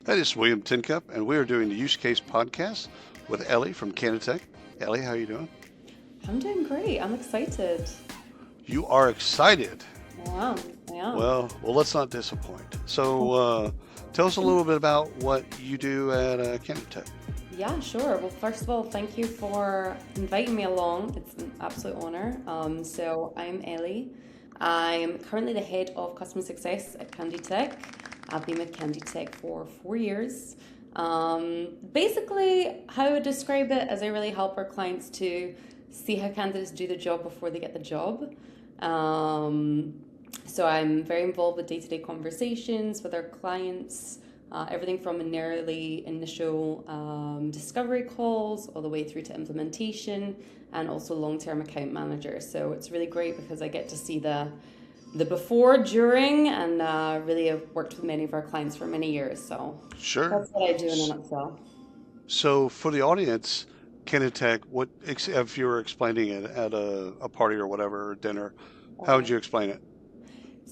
That is William Tincup, and we are doing the Use Case podcast with Ellie from Canatech. Ellie, how you doing? I'm doing great. I'm excited. You are excited. I am. I am. Well, let's not disappoint. So, tell us a little bit about what you do at Canatech. Yeah, sure. Well, first of all, thank you for inviting me along. It's an absolute honor. So I'm Ellie. I'm currently the head of customer success at Candy Tech. I've been with Candy Tech for 4 years. Basically, how I would describe it is I really help our clients to see how candidates do the job before they get the job. Um, so I'm very involved with day-to-day conversations with our clients, everything from an early initial discovery calls all the way through to implementation and also long-term account manager. So it's really great because I get to see the before, during, and really have worked with many of our clients for many years. So Sure. that's what I do in a nutshell. So, for the audience, Canatech, if you were explaining it at a party or whatever, or dinner, how would Okay. you explain it?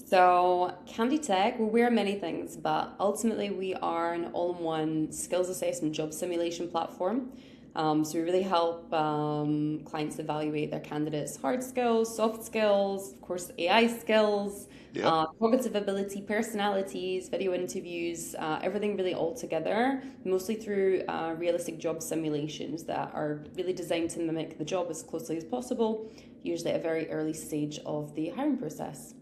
So, Candy Tech, well, we're many things, but ultimately we are an all-in-one skills assessment job simulation platform. So we really help clients evaluate their candidates' hard skills, soft skills, of course, AI skills, Yep. cognitive ability, personalities, video interviews, everything really all together, mostly through realistic job simulations that are really designed to mimic the job as closely as possible, usually at a very early stage of the hiring process.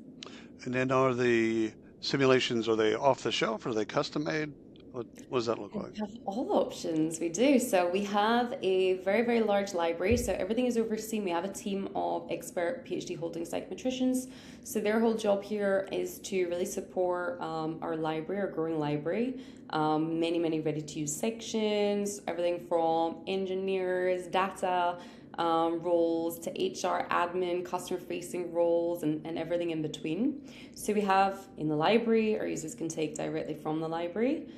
And then are the simulations, are they off the shelf? Are they custom made? What does that look We like? have all options. We do. So we have a very, very large library. So everything is overseen. We have a team of expert PhD holding psychometricians. So their whole job here is to really support our library, our growing library. Many, many ready to use sections, everything from engineers, data roles to HR, admin, customer facing roles, and everything in between. So we have in the library, our users can take directly from the library.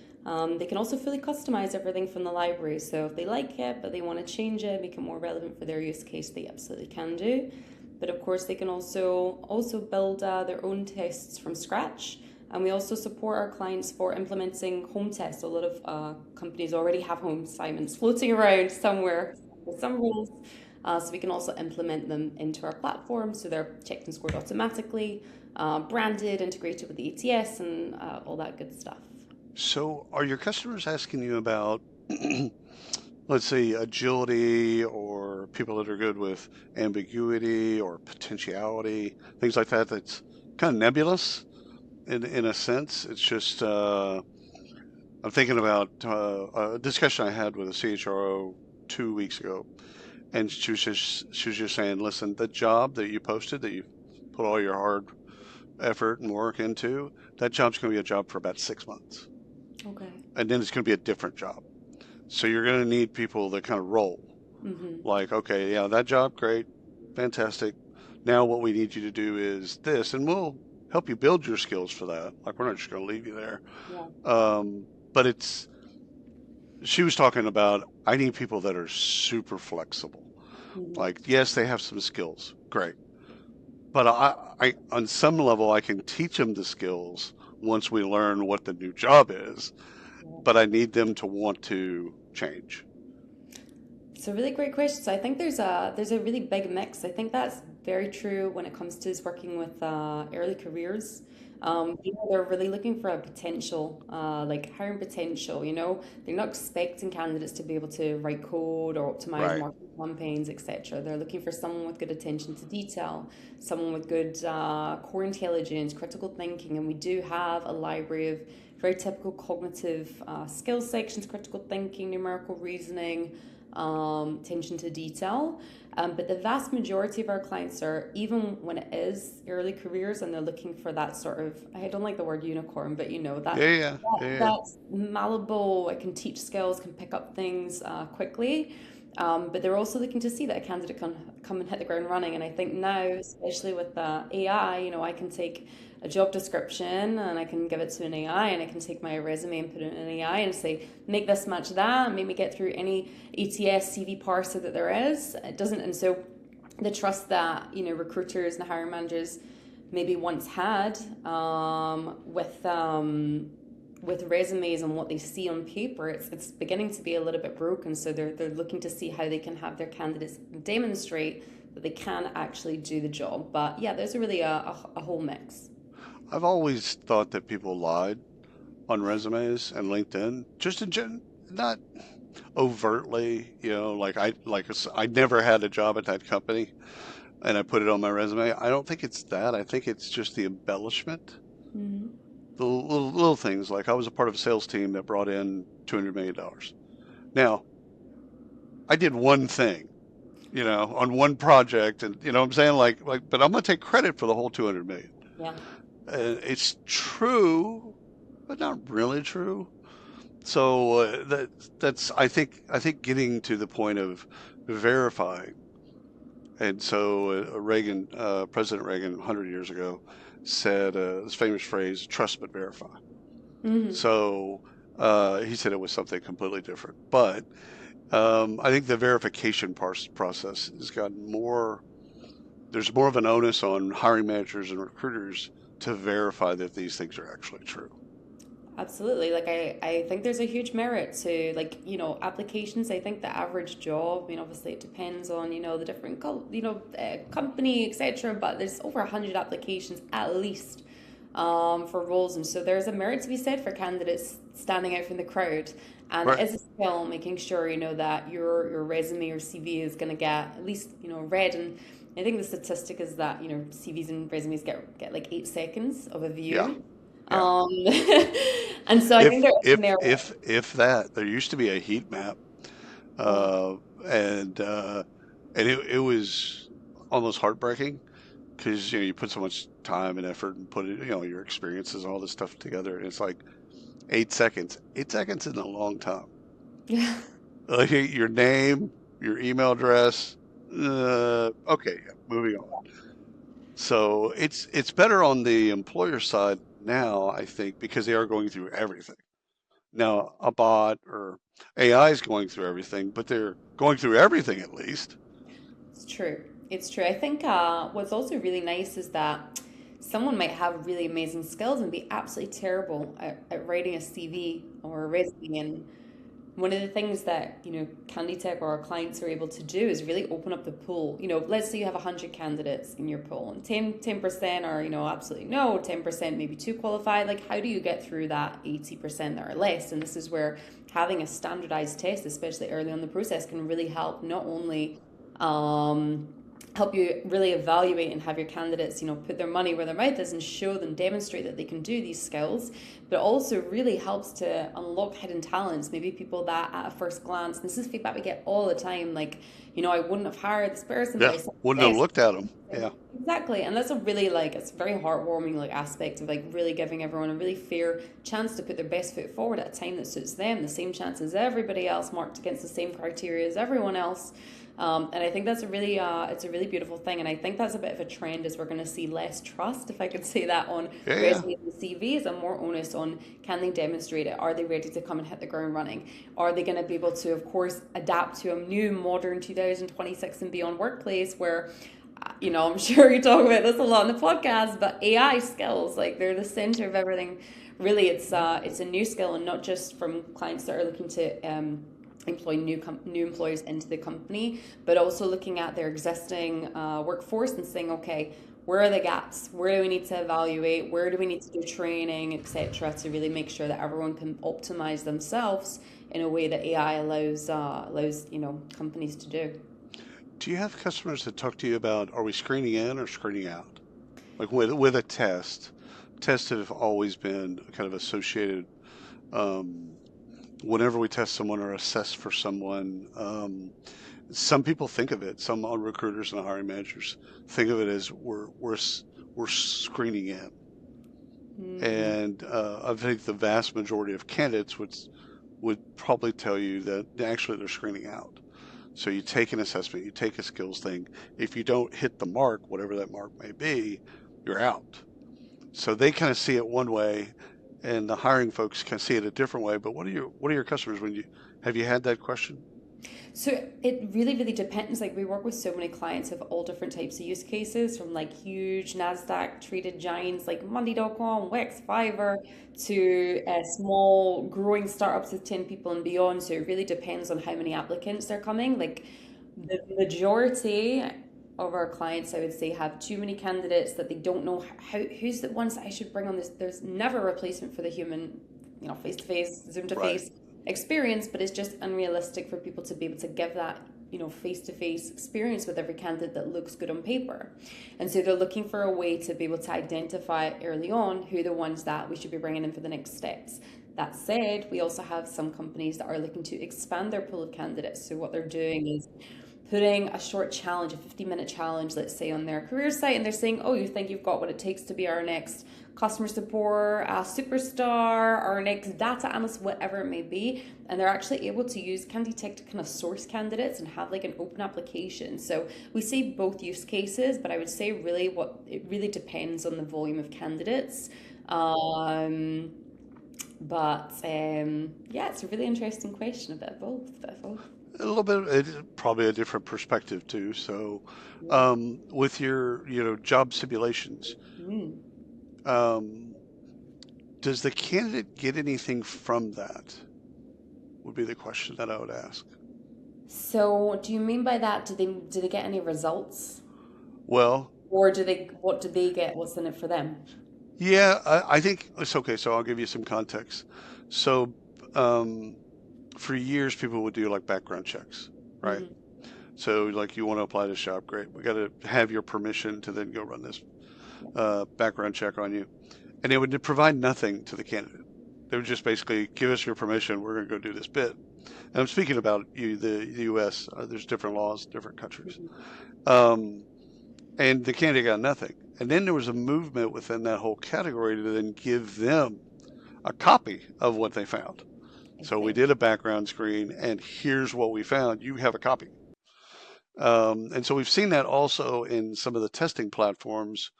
They can also fully customize everything from the library. So if they like it, but they want to change it, make it more relevant for their use case, they absolutely can do. But of course, they can also build their own tests from scratch. And we also support our clients for implementing home tests. So a lot of companies already have home assignments floating around somewhere with some rules. So we can also implement them into our platform. So they're checked and scored automatically, branded, integrated with the ATS, and all that good stuff. So, are your customers asking you about, let's say, agility or people that are good with ambiguity or potentiality, things like that? That's kind of nebulous in a sense. It's just I'm thinking about a discussion I had with a CHRO 2 weeks ago, and she was just saying, listen, the job that you posted that you put all your hard effort and work into, that job's going to be a job for about 6 months, Okay. and then it's going to be a different job. So you're going to need people that kind of roll. Mm-hmm. Like, okay, yeah, that job, great, fantastic. Now what we need you to do is this, and we'll help you build your skills for that. Like, we're not just going to leave you there. Yeah. But she was talking about, I need people that are super flexible. Mm-hmm. Like, yes, they have some skills, great. But on some level, I can teach them the skills once we learn what the new job is, but I need them to want to change. It's a really great question. So I think there's a really big mix. I think that's very true when it comes to us working with early careers. They're really looking for a potential, like hiring potential. They're not expecting candidates to be able to write code or optimize Right. marketing campaigns, etc. They're looking for someone with good attention to detail, someone with good core intelligence, critical thinking, and we do have a library of very typical cognitive skills sections: critical thinking, numerical reasoning, attention to detail. But the vast majority of our clients are, even when it is early careers and they're looking for that sort of, I don't like the word unicorn, but Yeah, yeah, yeah, yeah. that's malleable, I can teach skills, can pick up things quickly. But they're also looking to see that a candidate can come and hit the ground running. And I think now, especially with AI, I can take a job description and I can give it to an AI, and I can take my resume and put it in an AI and say, make this match that, and make me get through any ATS CV parser that there is. It doesn't, and so the trust that recruiters and hiring managers maybe once had with with resumes and what they see on paper, it's beginning to be a little bit broken. So they're looking to see how they can have their candidates demonstrate that they can actually do the job. But yeah, there's really a whole mix. I've always thought that people lied on resumes and LinkedIn, just in not overtly, I never had a job at that company and I put it on my resume. I don't think it's that. I think it's just the embellishment, Hmm. the little things like I was a part of a sales team that brought in $200 million. Now, I did one thing, on one project, and you know what I'm saying, but I'm gonna take credit for the whole 200 million. Yeah. And it's true, but not really true. So that's I think getting to the point of verifying. And so President Reagan, 100 years ago, said this famous phrase, "Trust but verify." Hmm. So he said it was something completely different. But I think the verification process has gotten more. There's more of an onus on hiring managers and recruiters to verify that these things are actually true. Absolutely. Like I think there's a huge merit to like, applications. I think the average job, obviously it depends on, the different, company, etc. But there's over 100 applications at least for roles. And so there's a merit to be said for candidates standing out from the crowd. And it Right. is a skill making sure, that your resume or CV is going to get at least, read. And I think the statistic is that, CVs and resumes get like 8 seconds of a Yeah. view. Yeah. Um, and so I think If there is if merit. if if that there used to be a heat map, Wow. uh, and it was almost heartbreaking because you put so much time and effort and put it your experiences and all this stuff together, and it's like 8 seconds. 8 seconds isn't a long time. Yeah. Like your name, your email address. Okay, yeah, moving on. So it's better on the employer side now, I think, because they are going through everything. Now, a bot or AI is going through everything, but they're going through everything at least. It's true. It's true. I think what's also really nice is that someone might have really amazing skills and be absolutely terrible at writing a CV or a resume. And one of the things that, Canditech or our clients are able to do is really open up the pool. Let's say you have 100 candidates in your pool and 10% are, absolutely no, 10% maybe too qualified. Like, how do you get through that 80% that are less? And this is where having a standardized test, especially early on in the process, can really help not only um, help you really evaluate and have your candidates, put their money where their mouth is and show them, demonstrate that they can do these skills, but it also really helps to unlock hidden talents. Maybe people that at a first glance, this is feedback we get all the time, like, I wouldn't have hired this person, but Yeah, I saw wouldn't have this. looked at them. Yeah, Exactly. And that's a really like it's a very heartwarming like aspect of like really giving everyone a really fair chance to put their best foot forward at a time that suits them, the same chance as everybody else, marked against the same criteria as everyone else. And I think that's a really it's a really beautiful thing. And I think that's a bit of a trend as we're going to see less trust, if I could say that, on yeah, yeah. resumes and CVs and more onus on can they demonstrate it? Are they ready to come and hit the ground running? Are they going to be able to, of course, adapt to a new modern 2026 and beyond workplace where I'm sure you talk about this a lot in the podcast, but AI skills, like they're the center of everything. Really, it's a new skill, and not just from clients that are looking to employ new employees into the company, but also looking at their existing workforce and saying, okay, where are the gaps? Where do we need to evaluate? Where do we need to do training, etc., to really make sure that everyone can optimize themselves in a way that AI allows companies to do. Do you have customers that talk to you about are we screening in or screening out? Like with a test. Tests have always been kind of associated. Um, Whenever we test someone or assess for someone, some people think of it. Some recruiters and hiring managers think of it as we're screening in, Mm. and I think the vast majority of candidates would probably tell you that actually they're screening out. So you take an assessment, you take a skills thing. If you don't hit the mark, whatever that mark may be, you're out. So they kind of see it one way, and the hiring folks can see it a different way. But what are your customers when you have you had that question? So it really, really depends. Like we work with so many clients of all different types of use cases, from like huge NASDAQ traded giants like Monday.com, Wix, Fiverr, to small growing startups with 10 people and beyond. So it really depends on how many applicants are coming. Like the majority of our clients, I would say, have too many candidates that they don't know who's the ones that I should bring on this. There's never a replacement for the human, face to face, Zoom to Right. face experience, but it's just unrealistic for people to be able to give that face to face experience with every candidate that looks good on paper. And so they're looking for a way to be able to identify early on who the ones that we should be bringing in for the next steps. That said, we also have some companies that are looking to expand their pool of candidates. So what they're doing is putting a short challenge, a 50-minute challenge, let's say, on their career site, and they're saying, oh, you think you've got what it takes to be our next customer support superstar, our next data analyst, whatever it may be. And they're actually able to use Candy Tech to kind of source candidates and have like an open application. So we see both use cases, but I would say really it really depends on the volume of candidates. Yeah, it's a really interesting question. A bit of both. A little bit, it's probably a different perspective too. So, Yeah. with your, job simulations, Mm. um, does the candidate get anything from that? Would be the question that I would ask. So, do you mean by that? Do they get any results, Well, or what do they get? What's in it for them? yeah, I think it's okay. So I'll give you some context. So, um, for years, people would do like background checks, right? Hmm. So, like, you want to apply to shop, great. We got to have your permission to then go run this Yeah. background check on you. And it would provide nothing to the candidate. They would just basically give us your permission. We're going to go do this bit. And I'm speaking about the U.S. There's different laws, different countries. Hmm. Um, and the candidate got nothing. And then there was a movement within that whole category to then give them a copy of what they found. I So we see. did a background screen, and here's what we found. You have a copy. And so we've seen that also in some of the testing platforms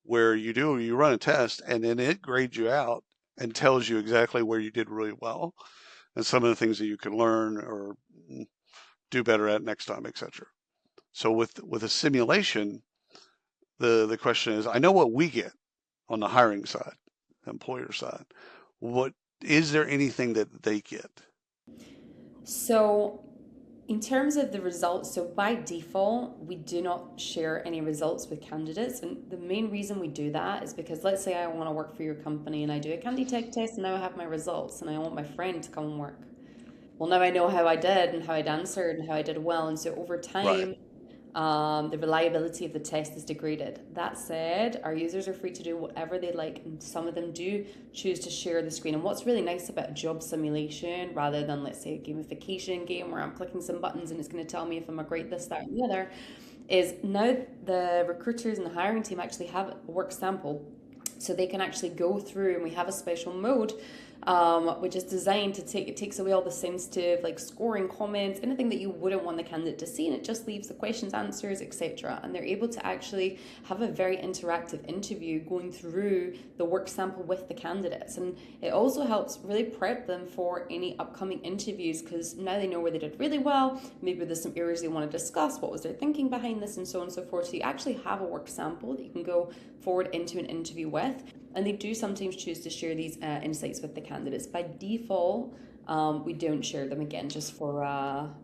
where you run a test and then it grades you out and tells you exactly where you did really well and some of the things that you can learn or do better at next time, etc. So with a simulation, the question is, I know what we get on the hiring side, employer side. What is there anything that they get? So, in terms of the results, so by default, we do not share any results with candidates. And the main reason we do that is because let's say I want to work for your company and I do a Candy Tech test and now I have my results and I want my friend to come and work. Well, now I know how I did and how I'd answered and how I did well. And so over Right. time, the reliability of the test is degraded. That said, our users are free to do whatever they like, and some of them do choose to share the screen. And what's really nice about a job simulation, rather than, let's say, a gamification game where I'm clicking some buttons and it's going to tell me if I'm a great this, that, and the other, is now the recruiters and the hiring team actually have a work sample, so they can actually go through, and we have a special mode which is designed to it takes away all the sensitive like scoring comments, anything that you wouldn't want the candidate to see, and it just leaves the questions, answers, etc. And they're able to actually have a very interactive interview going through the work sample with the candidates. And it also helps really prep them for any upcoming interviews, because now they know where they did really well, maybe there's some areas they want to discuss, what was their thinking behind this, and so on and so forth. So you actually have a work sample that you can go forward into an interview with. And they do sometimes choose to share these insights with the candidates. By default, we don't share them, again, just for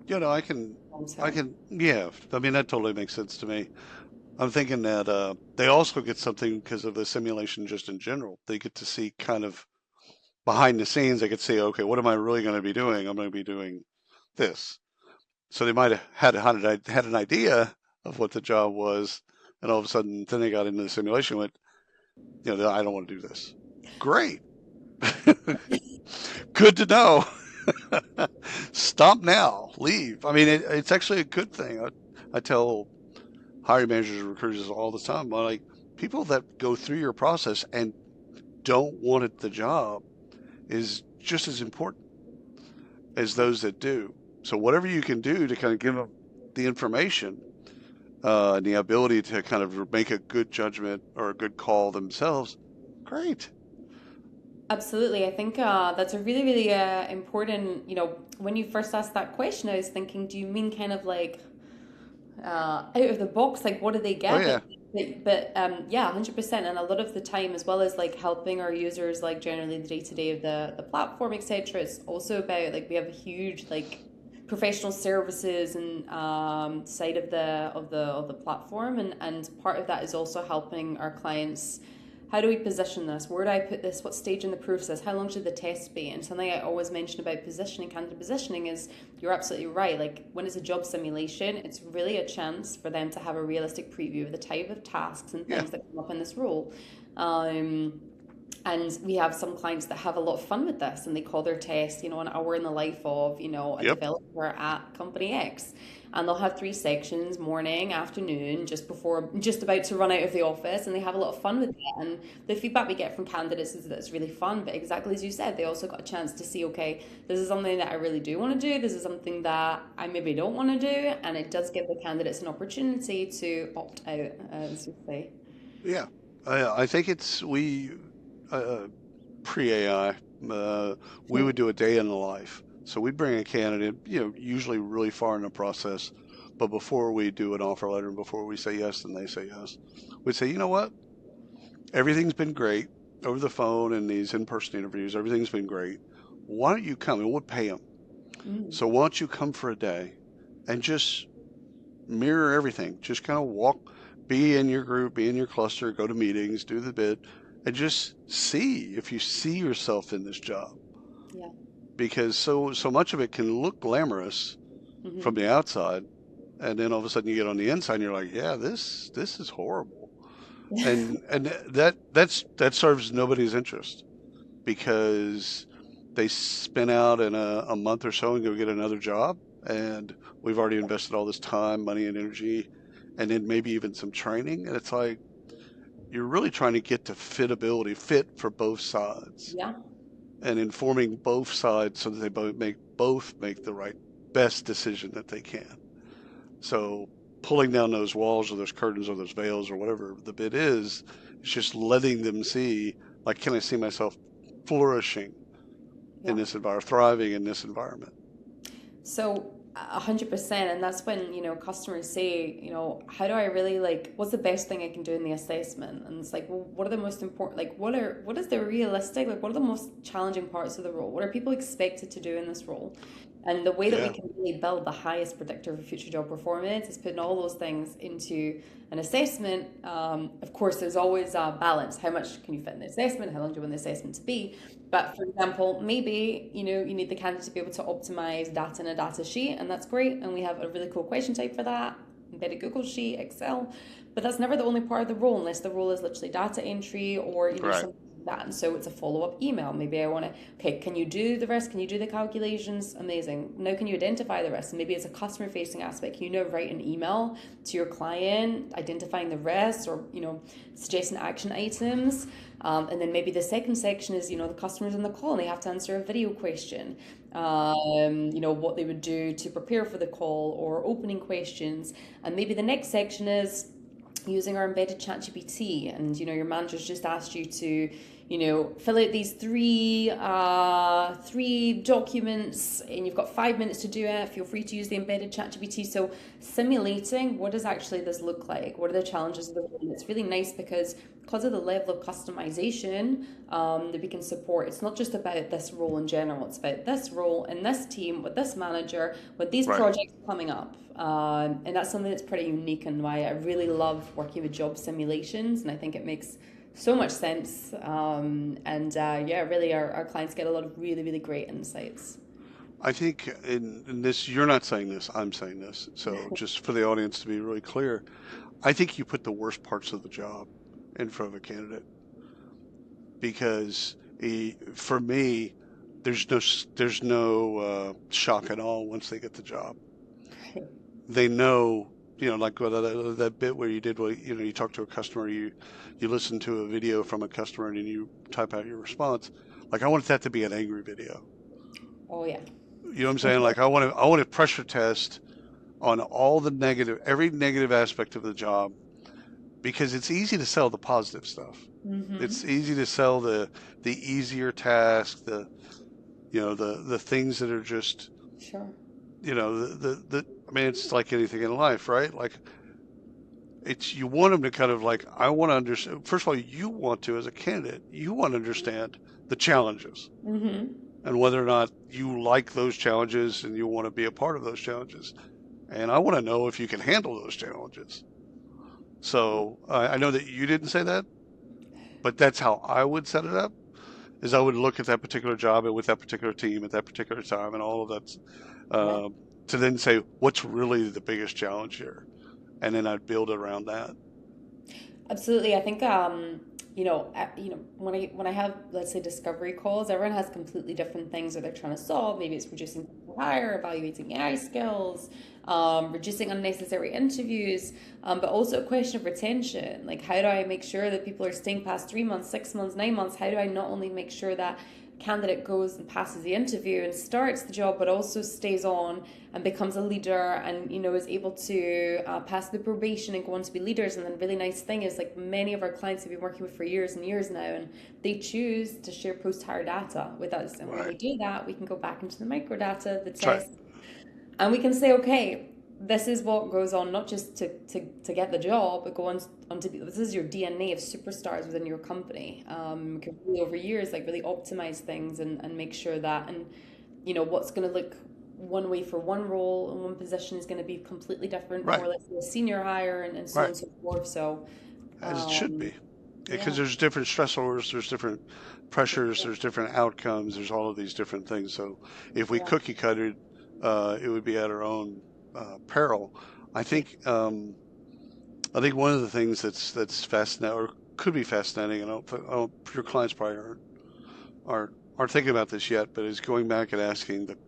You know, long I term. can, yeah. I mean, that totally makes sense to me. I'm thinking that they also get something because of the simulation just in general. They get to see kind of behind the scenes. They could see, okay, what am I really going to be doing? I'm going to be doing this. So they might have had an idea of what the job was, and all of a sudden, then they got into the simulation. Went, I don't want to do this. Great, good to know. Stop now. Leave. I mean, it's actually a good thing. I tell hiring managers and recruiters all the time. I'm like, people that go through your process and don't want it, the job is just as important as Yeah. those that do. So whatever you can do to kind of give them the information and the ability to kind of make a good judgment or a good call themselves, great. Absolutely. I think that's a really, really important, when you first asked that question, I was thinking, do you mean kind of like out of the box, like what do they Oh get? yeah, But yeah, 100%. And a lot of the time, as well as like helping our users, like generally the day to day of the platform, etc. It's also about like we have a huge like professional services and side of the platform, and part of that is also helping our clients. How do we position this? Where do I put this? What stage in the process? How long should the test be? And something I always mention about positioning, candidate positioning, is you're absolutely right. Like when it's a job simulation, it's really a chance for them to have a realistic preview of the type of tasks and yeah, things that come up in this role. Um, and we have some clients that have a lot of fun with this and they call their test, an hour in the life of, a yep, developer at company X. And they'll have three sections, morning, afternoon, just about to run out of the office. And they have a lot of fun with it. And the feedback we get from candidates is that it's really fun. But exactly as you said, they also got a chance to see, okay, this is something that I really do want to do. This is something that I maybe don't want to do. And it does give the candidates an opportunity to opt out, as you say. yeah. I think it's uh, pre-AI, uh, we would do a day in the life. So we'd bring a candidate, usually really far in the process, but before we do an offer letter and before we say yes and they say yes, we'd say, you know what? Everything's been great over the phone and these in-person interviews. Everything's been great. Why don't you come? And we'll pay them. Mm, So why don't you come for a day and just mirror everything? Just kind of walk, be in your group, be in your cluster, go to meetings, do the bit, and just see if you see yourself in this job. yeah. Because so much of it can look glamorous from Hmm. the outside, and then all of a sudden you get on the inside and you're like, yeah, this is horrible. And that serves nobody's interest because they spin out in a month or so and go get another job, and we've already invested all this time, money, and energy, and then maybe even some training, and it's like you're really trying to get to fit for both sides Yeah. and informing both sides so that they both make the right best decision that they can. So pulling down those walls or those curtains or those veils or whatever the bit is, it's just letting them see, like, can I see myself flourishing in Yeah. this environment, thriving in this environment? So 100%, and that's when customers say, how do I really like? What's the best thing I can do in the assessment? And it's like, well, what are the most important? Like, what is the realistic? Like, what are the most challenging parts of the role? What are people expected to do in this role? And the way that we Yeah, can really build the highest predictor of future job performance is putting all those things into an assessment. Of course, there's always a balance. How much can you fit in the assessment? How long do you want the assessment to be? But for example, maybe you need the candidate to be able to optimize data in a data sheet, and that's great. And we have a really cool question type for that, embedded Google Sheet, Excel. But that's never the only part of the role, unless the role is literally data entry or right. something like that. And so it's a follow up email. Maybe I want to, okay, can you do the rest? Can you do the calculations? Amazing. Now can you identify the rest? And maybe it's a customer facing aspect. Can you now write an email to your client identifying the rest, or suggesting action items? And then maybe the second section is, the customer's on the call and they have to answer a video question. What they would do to prepare for the call, or opening questions. And maybe the next section is using our embedded ChatGPT, and your manager's just asked you to fill out these three documents, and you've got 5 minutes to do it. Feel free to use the embedded ChatGPT. So simulating what does actually this look like, what are the challenges of the role. It's really nice because of the level of customization that we can support. It's not just about this role in general, it's about this role in this team with this manager with these Right. projects coming up. And that's something that's pretty unique, and why I really love working with job simulations. And I think it makes so much sense. Yeah, really, our clients get a lot of really, really great insights. I think in this, you're not saying this, I'm saying this. So just for the audience to be really clear, I think you put the worst parts of the job in front of a candidate because for me, there's no shock at all once they get the job. They know, like that bit where you did what, you talk to a customer, you listen to a video from a customer and then you type out your response. Like I want that to be an angry video. Oh, yeah. You know what I'm saying? Like I want to pressure test on all the negative, every negative aspect of the job, because it's easy to sell the positive stuff. It's Mm-hmm. easy to sell the easier task, the things that are just, Sure. I mean, it's like anything in life, right? Like it's you want them to kind of like I want to understand. First of all, you want to as a candidate, you want to understand the challenges Mm-hmm. and whether or not you like those challenges and you want to be a part of those challenges. And I want to know if you can handle those challenges. So I know that you didn't say that, but that's how I would set it up. Is I would look at that particular job and with that particular team at that particular time and all of that Yeah. to then say what's really the biggest challenge here, and then I'd build around that. Absolutely. I think when I have, let's say, discovery calls, everyone has completely different things that they're trying to solve. Maybe it's reducing hire, evaluating AI skills, reducing unnecessary interviews, but also a question of retention. Like, how do I make sure that people are staying past 3 months, 6 months, 9 months? How do I not only make sure that candidate goes and passes the interview and starts the job, but also stays on and becomes a leader and is able to pass the probation and go on to be leaders. And then really nice thing is, like, many of our clients have been working with for years and years now, and they choose to share post-hire data with us. And when we Right. do that, we can go back into the microdata, the That's right. test, and we can say, okay, this is what goes on, not just to get the job, but go on to be, this is your DNA of superstars within your company. We can really over years like really optimize things and make sure that, and what's going to look one way for one role and one position is going to be completely different Right. for, let's say, a senior hire, and so on Right. and so forth. So As it should um be. Because yeah. there's different stressors, there's different pressures, there's different outcomes, there's all of these different things. So if we Yeah. cookie cutted, it would be at our own peril. I Yeah. think um, I think one of the things that's fascinating or could be fascinating, and your clients probably aren't thinking about this yet, but is going back and asking the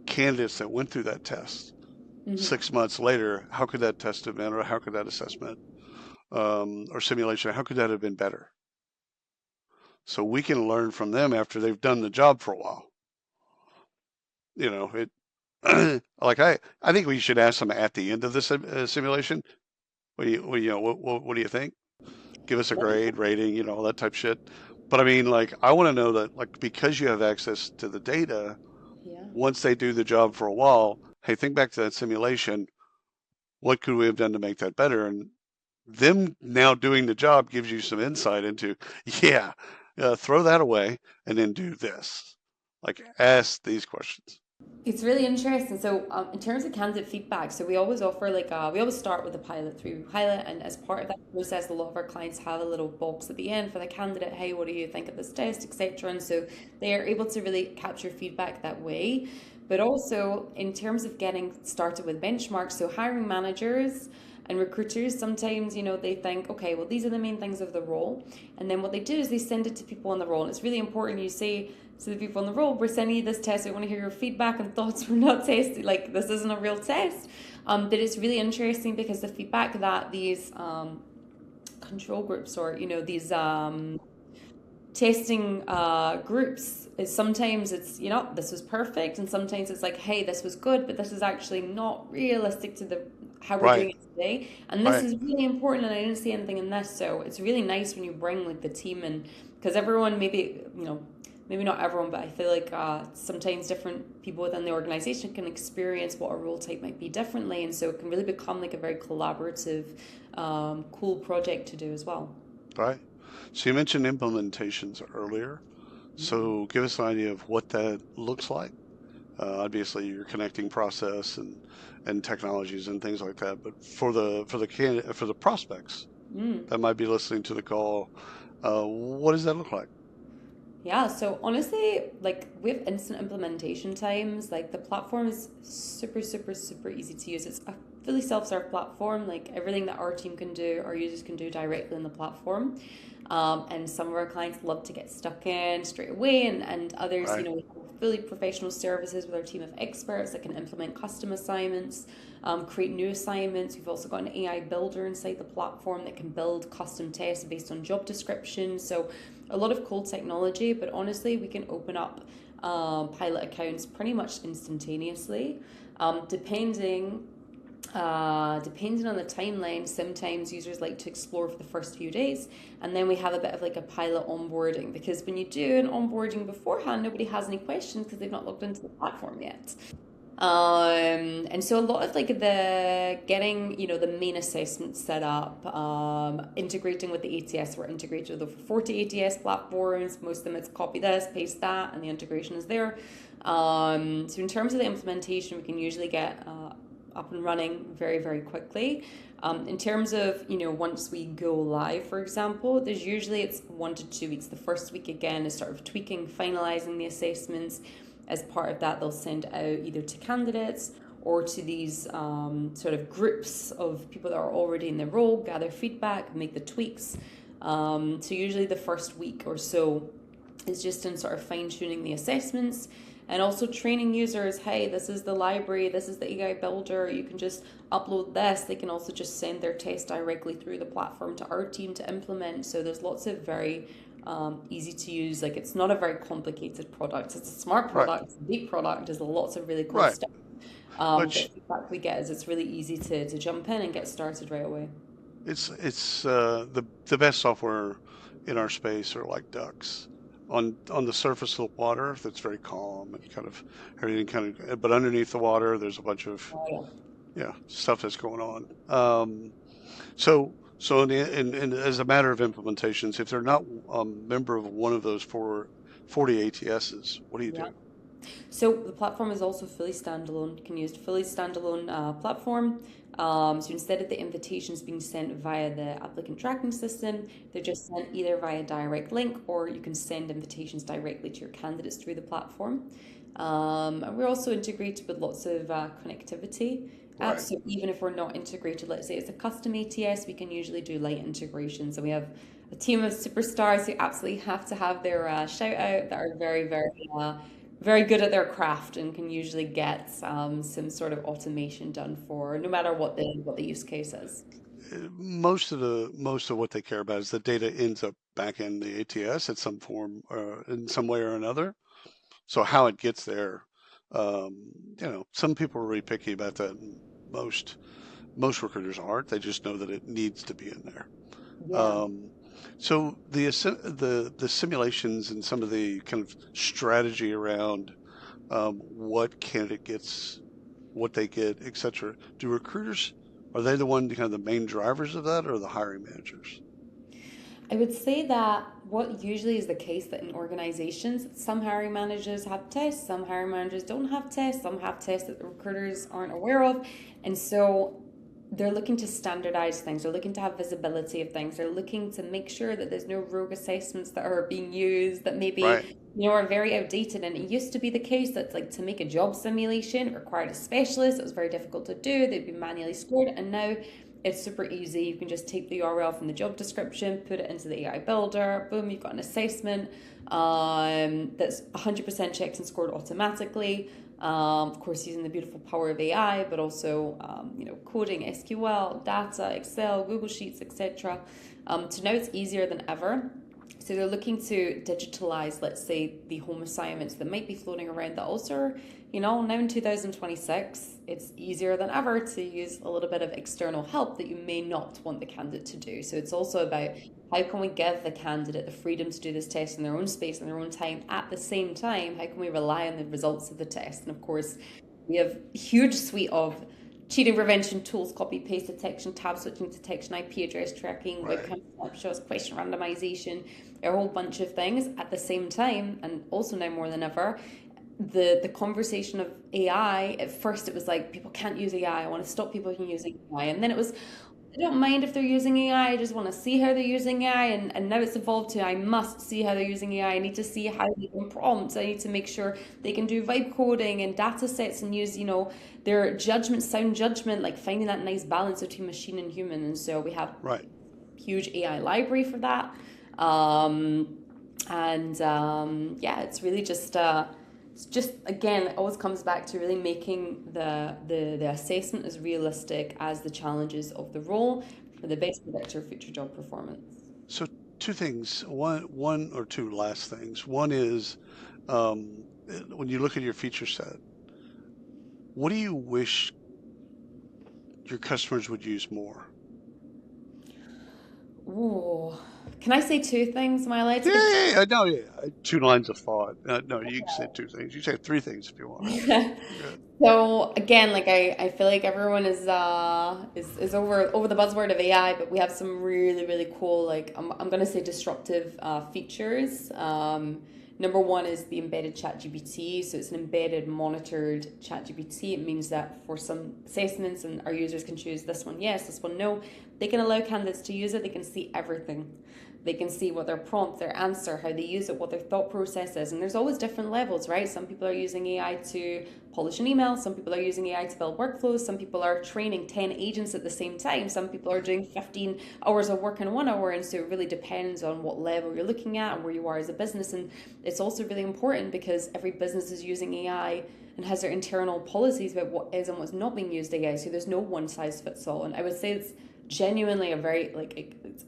candidates that went through that test Hmm. 6 months later, how could that test have been, or how could that assessment or simulation, how could that have been better? So we can learn from them after they've done the job for a while. You know, like I think we should ask them at the end of the simulation. What do you think? Give us a grade, rating, all that type of shit. But I mean, like, I want to know that, like, because you have access to the data, Yeah. once they do the job for a while, hey, think back to that simulation. What could we have done to make that better? And them now doing the job gives you some insight into, yeah, throw that away and then do this. Like, ask these questions. It's really interesting. So, in terms of candidate feedback, so we always offer we always start with a pilot through pilot, and as part of that process, a lot of our clients have a little box at the end for the candidate. Hey, what do you think of this test, etc. And so they are able to really capture feedback that way. But also in terms of getting started with benchmarks, so hiring managers and recruiters sometimes they think, okay, well, these are the main things of the role, and then what they do is they send it to people on the role, and it's really important you say to the people on the role, we're sending you this test, we want to hear your feedback and thoughts. We're not testing, like, this isn't a real test. That is really interesting because the feedback that these control groups, or these testing groups, is sometimes it's this was perfect, and sometimes it's like, hey, this was good, but this is actually not realistic to the how we're Right, doing it today, and this right. is really important, and I didn't see anything in this. So it's really nice when you bring like the team in, because everyone, maybe not everyone, but I feel like sometimes different people within the organization can experience what a role type might be differently, and so it can really become like a very collaborative, cool project to do as well. Right. So you mentioned implementations earlier. So give us an idea of what that looks like. Obviously, you're connecting process and technologies and things like that. But for the prospects Mm. that might be listening to the call, what does that look like? Yeah, so honestly, like, we have instant implementation times. Like, the platform is super, super, super easy to use. It's a fully self-serve platform. Like, everything that our team can do, our users can do directly in the platform. And some of our clients love to get stuck in straight away, and others, Right. we have fully professional services with our team of experts that can implement custom assignments, create new assignments. We've also got an AI builder inside the platform that can build custom tests based on job descriptions. So a lot of cool technology, but honestly, we can open up pilot accounts pretty much instantaneously, depending Depending on the timeline, sometimes users like to explore for the first few days, and then we have a bit of like a pilot onboarding because when you do an onboarding beforehand, nobody has any questions because they've not logged into the platform yet. And so a lot of like the getting, the main assessment set up, integrating with the ATS, we're integrated with over 40 ATS platforms. Most of them it's copy this, paste that, and the integration is there. So in terms of the implementation, we can usually get up and running very, very quickly. In terms of, once we go live, for example, there's usually it's 1 to 2 weeks. The first week, again, is sort of tweaking, finalizing the assessments. As part of that, they'll send out either to candidates or to these sort of groups of people that are already in the role, gather feedback, make the tweaks. So usually the first week or so is just in sort of fine-tuning the assessments and also training users, hey, this is the library, this is the AI builder, you can just upload this. They can also just send their test directly through the platform to our team to implement. So there's lots of very easy to use. Like it's not a very complicated product. It's a smart Right. product, it's a deep product, there's lots of really cool Right. stuff. The Which feedback we get is it's really easy to jump in and get started right away. it's the best software in our space are like ducks. On the surface of the water, that's very calm and kind of everything but underneath the water, there's a bunch of Oh, stuff that's going on. So in as a matter of implementations, if they're not a member of one of those 40 ATSs, what do you yeah. do? So the platform is also fully standalone. You can use fully standalone platform. So instead of the invitations being sent via the applicant tracking system, they're just sent either via direct link or you can send invitations directly to your candidates through the platform. And we're also integrated with lots of connectivity apps. Right. So even if we're not integrated, let's say it's a custom ATS, we can usually do light integrations. And we have a team of superstars who absolutely have to have their shout out that are very, very good at their craft and can usually get some sort of automation done for no matter what the use case is. Most of what they care about is the data ends up back in the ATS at some form, in some way or another. So how it gets there, some people are really picky about that. And most recruiters aren't. They just know that it needs to be in there. Yeah. Um, so the simulations and some of the kind of strategy around what candidate gets, what they get, etc. Do recruiters are they the one kind of the main drivers of that, or the hiring managers? I would say that what usually is the case that in organizations, some hiring managers have tests, some hiring managers don't have tests, some have tests that the recruiters aren't aware of. And so they're looking to standardize things, they're looking to have visibility of things, they're looking to make sure that there's no rogue assessments that are being used that Right. maybe are very outdated. And it used to be the case that like to make a job simulation it required a specialist. It was very difficult to do, they'd be manually scored, and now it's super easy. You can just take the URL from the job description, put it into the AI builder, boom, you've got an assessment that's 100% checked and scored automatically. Of course, using the beautiful power of AI, but also coding, SQL, data, Excel, Google Sheets, etc. So now it's easier than ever. So they're looking to digitalize, let's say, the home assignments that might be floating around that also, now in 2026, it's easier than ever to use a little bit of external help that you may not want the candidate to do. So it's also about how can we give the candidate the freedom to do this test in their own space, in their own time. At the same time, how can we rely on the results of the test? And of course, we have a huge suite of cheating prevention tools, copy paste detection, tab switching detection, IP address tracking, Right. webcam snapshots, question randomization, a whole bunch of things at the same time. And also now more than ever, the conversation of AI, at first it was like people can't use AI. I want to stop people from using AI. And then it was I don't mind if they're using AI. I just want to see how they're using AI. And now it's evolved to I must see how they're using AI. I need to see how they can prompt. I need to make sure they can do vibe coding and data sets and use, their judgment, sound judgment, like finding that nice balance between machine and human. And so we have Right. huge AI library for that. And yeah, it's just again, it always comes back to really making the assessment as realistic as the challenges of the role for the best predictor of future job performance. So two things. One or two last things. One is um, when you look at your feature set, what do you wish your customers would use more? Ooh. Can I say two things? Am I allowed to give No, yeah. Two lines of thought. No, you can say two things. You say three things if you want. two? Good. So again, like I feel like everyone is over the buzzword of AI, but we have some really really cool like I'm gonna say disruptive features. Number one is the embedded ChatGPT. So it's an embedded monitored ChatGPT. It means that for some assessments, and our users can choose this one yes, this one no. They can allow candidates to use it. They can see everything. They can see what their prompt, their answer, how they use it, what their thought process is. And there's always different levels, right? Some people are using AI to polish an email. Some people are using AI to build workflows. Some people are training 10 agents at the same time. Some people are doing 15 hours of work in 1 hour. And so it really depends on what level you're looking at and where you are as a business. And it's also really important because every business is using AI and has their internal policies about what is and what's not being used AI. So there's no one size fits all. And I would say it's genuinely a very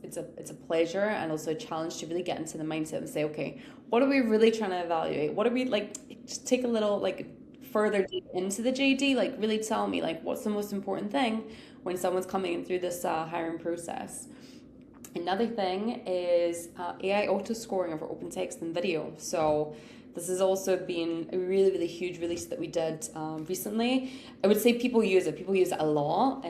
it's a pleasure and also a challenge to really get into the mindset and say, okay, what are we really trying to evaluate? What are we like? Just take a little like further deep into the JD. Like really tell me like what's the most important thing when someone's coming in through this hiring process. Another thing is AI auto scoring over open text and video. So this has also been a really, really huge release that we did recently. I would say people use it. People use it a lot,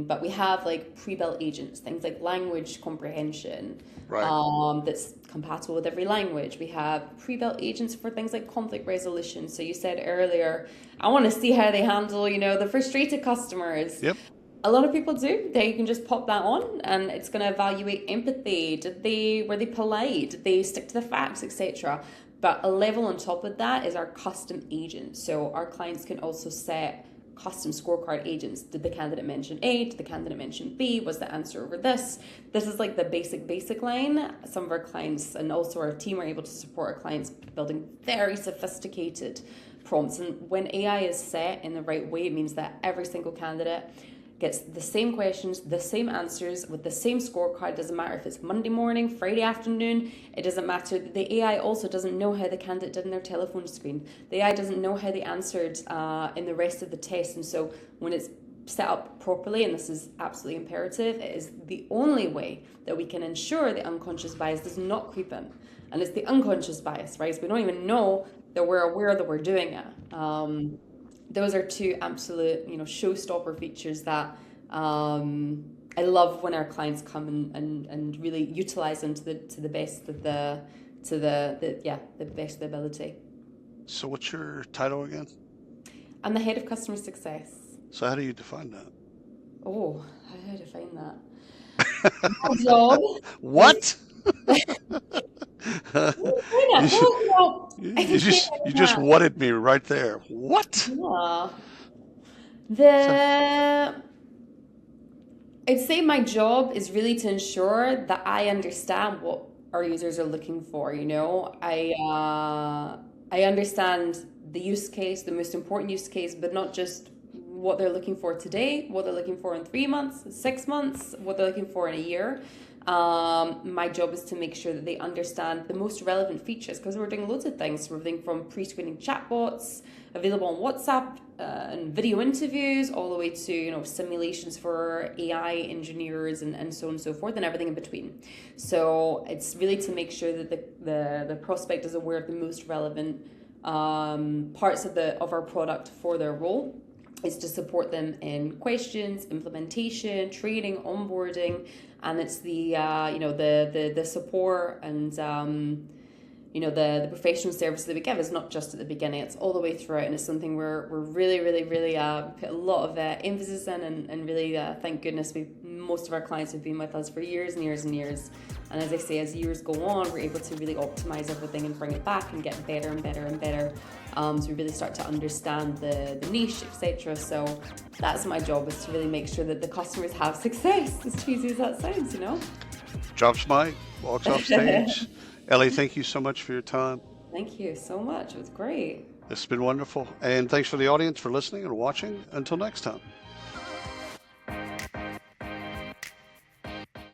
but we have like pre-built agents, things like language comprehension, Right. that's compatible with every language. We have pre-built agents for things like conflict resolution. So you said earlier, I want to see how they handle, the frustrated customers. Yep. A lot of people do. They can just pop that on, and it's going to evaluate empathy. Were they polite? Did they stick to the facts, etc. But a level on top of that is our custom agent. So our clients can also set custom scorecard agents. Did the candidate mention A? Did the candidate mention B? Was the answer over this? This is like the basic line. Some of our clients and also our team are able to support our clients building very sophisticated prompts. And when AI is set in the right way, it means that every single candidate gets the same questions, the same answers with the same scorecard. Doesn't matter if it's Monday morning, Friday afternoon. It doesn't matter. The AI also doesn't know how the candidate did in their telephone screen. The AI doesn't know how they answered in the rest of the test. And so when it's set up properly, and this is absolutely imperative, it is the only way that we can ensure the unconscious bias does not creep in. And it's the unconscious bias, right? So we don't even know that we're aware that we're doing it. Those are two absolute, showstopper features that I love when our clients come and really utilize them to the best of the best of the ability. So what's your title again? I'm the head of customer success. So how do you define that? Oh, how do I define that? My job. What? You just whatted me right there. What? Yeah. I'd say my job is really to ensure that I understand what our users are looking for. I understand the use case, the most important use case, but not just what they're looking for today, what they're looking for in 3 months, 6 months, what they're looking for in a year. My job is to make sure that they understand the most relevant features, because we're doing loads of things, everything from pre-screening chatbots available on WhatsApp and video interviews, all the way to simulations for AI engineers and so on and so forth, and everything in between. So it's really to make sure that the prospect is aware of the most relevant parts of our product for their role. Is to support them in questions, implementation, training, onboarding, and it's the support and the professional services that we give is not just at the beginning; it's all the way throughout, and it's something we're really put a lot of emphasis in, and really thank goodness most of our clients have been with us for years and years and years. And as I say, as years go on, we're able to really optimize everything and bring it back and get better and better and better. So we really start to understand the niche, etc. So that's my job, is to really make sure that the customers have success, as cheesy as that sounds, Drops mic, walks off stage. Ellie, thank you so much for your time. Thank you so much. It was great. It's been wonderful. And thanks for the audience for listening and watching. Until next time.